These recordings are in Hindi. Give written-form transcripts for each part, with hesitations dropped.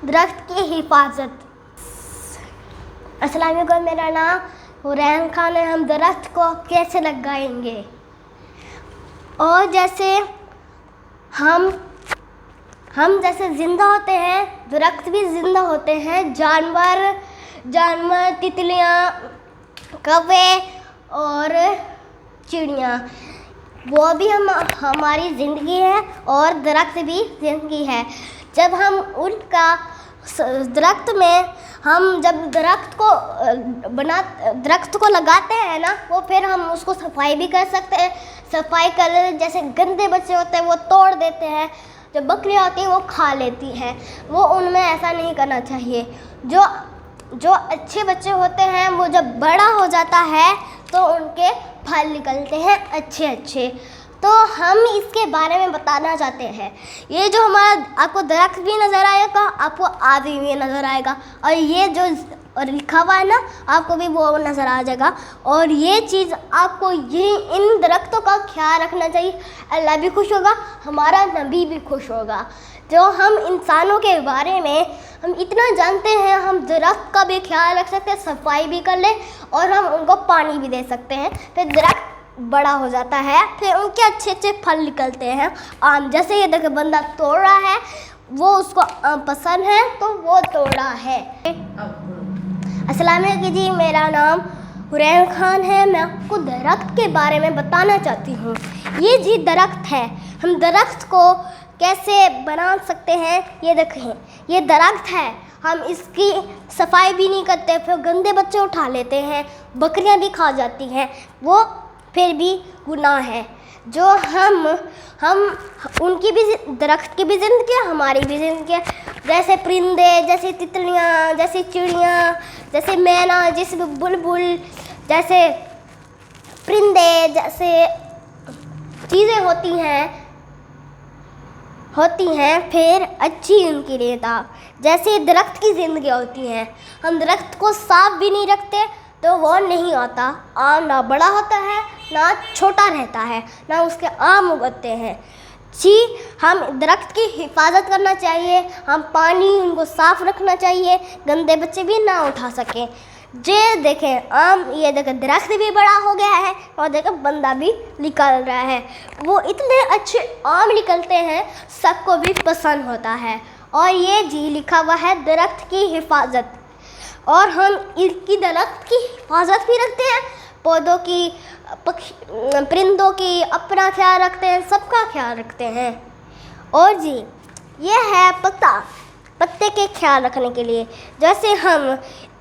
दरख्त की हिफाजत। अस्सलाम वालेकुम, मेरा नाम हुरैन खान है। हम दरख्त को कैसे लगाएंगे? और जैसे हम जैसे ज़िंदा होते हैं, दरख्त भी ज़िंदा होते हैं। जानवर तितलियाँ, कौवे और चिड़ियाँ, वो भी हमारी ज़िंदगी है और दरख्त भी ज़िंदगी है। जब हम जब दरख्त को लगाते हैं ना, वो फिर हम उसको सफाई भी कर सकते हैं। सफाई कर, जैसे गंदे बच्चे होते हैं वो तोड़ देते हैं, जो बकरियाँ होती हैं वो खा लेती हैं। वो उनमें ऐसा नहीं करना चाहिए। जो अच्छे बच्चे होते हैं, वो जब बड़ा हो जाता है तो उनके फल निकलते हैं अच्छे। तो हम इसके बारे में बताना चाहते हैं। ये जो आपको दरख्त भी नज़र आएगा, आपको आदमी भी नज़र आएगा, और ये जो लिखा हुआ है ना, आपको भी वो नज़र आ जाएगा। और ये चीज़ आपको इन दरख्तों का ख्याल रखना चाहिए। अल्लाह भी खुश होगा, हमारा नबी भी खुश होगा। जो हम इंसानों के बारे में हम इतना जानते हैं, हम दरख्त का भी ख्याल रख सकते हैं, सफाई भी कर ले और हम उनको पानी भी दे सकते हैं। फिर दरख्त बड़ा हो जाता है, फिर उनके अच्छे फल निकलते हैं। आम, जैसे ये देखो बंदा तोड़ रहा है, वो उसको आम पसंद है तो वो तोड़ा है। अस्सलाम वालेकुम जी, मेरा नाम हुरैन खान है। मैं आपको दरख्त के बारे में बताना चाहती हूँ। ये जी दरख्त है, हम दरख्त को कैसे बना सकते हैं? ये देखें, ये दरख्त है, हम इसकी सफाई भी नहीं करते, फिर गंदे बच्चे उठा लेते हैं, बकरियां भी खा जाती हैं, वो फिर भी गुनाह है। जो हम उनकी भी, दरख्त की भी ज़िंदगी है, हमारी भी ज़िंदगी है। जैसे परिंदे, जैसे तितलियाँ, जैसे चिड़ियाँ, जैसे मैना, जैसे बुलबुल, जैसे परिंदे, जैसे चीज़ें होती हैं, फिर अच्छी उनकी रहता। जैसे दरख्त की ज़िंदगी होती है, हम दरख्त को साफ भी नहीं रखते तो वो नहीं आता। आम ना बड़ा होता है, ना छोटा रहता है, ना उसके आम उगते हैं। जी, हम दरख्त की हिफाजत करना चाहिए, हम पानी उनको साफ़ रखना चाहिए, गंदे बच्चे भी ना उठा सकें। ये देखें दरख्त भी बड़ा हो गया है और देखें बंदा भी निकल रहा है। वो इतने अच्छे आम निकलते हैं, सबको भी पसंद होता है। और ये जी लिखा हुआ है दरख्त की हिफाजत, और हम इनकी दरख्त की हिफाजत भी रखते हैं, पौधों की, परिंदों की, अपना ख्याल रखते हैं, सबका ख्याल रखते हैं। और जी ये है पत्ते के ख्याल रखने के लिए। जैसे हम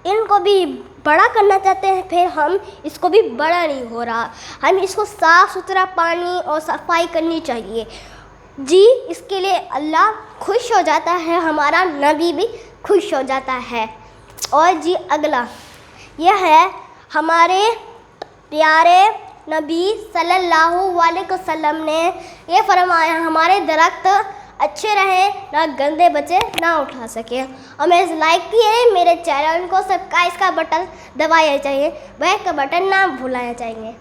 इनको भी बड़ा करना चाहते हैं, फिर हम इसको भी बड़ा नहीं हो रहा, हम इसको साफ़ सुथरा पानी और सफाई करनी चाहिए। जी, इसके लिए अल्लाह खुश हो जाता है, हमारा नबी भी खुश हो जाता है। और जी अगला यह है, हमारे प्यारे नबी सल्लल्लाहु अलैहि वसल्लम ने ये फरमाया, हमारे दरख्त अच्छे रहे, ना गंदे बच्चे ना उठा सके। और मेरे लाइक किए, मेरे चैनल को सब्सक्राइब का बटन दबाया चाहिए, बेल का बटन ना भूलना चाहिए।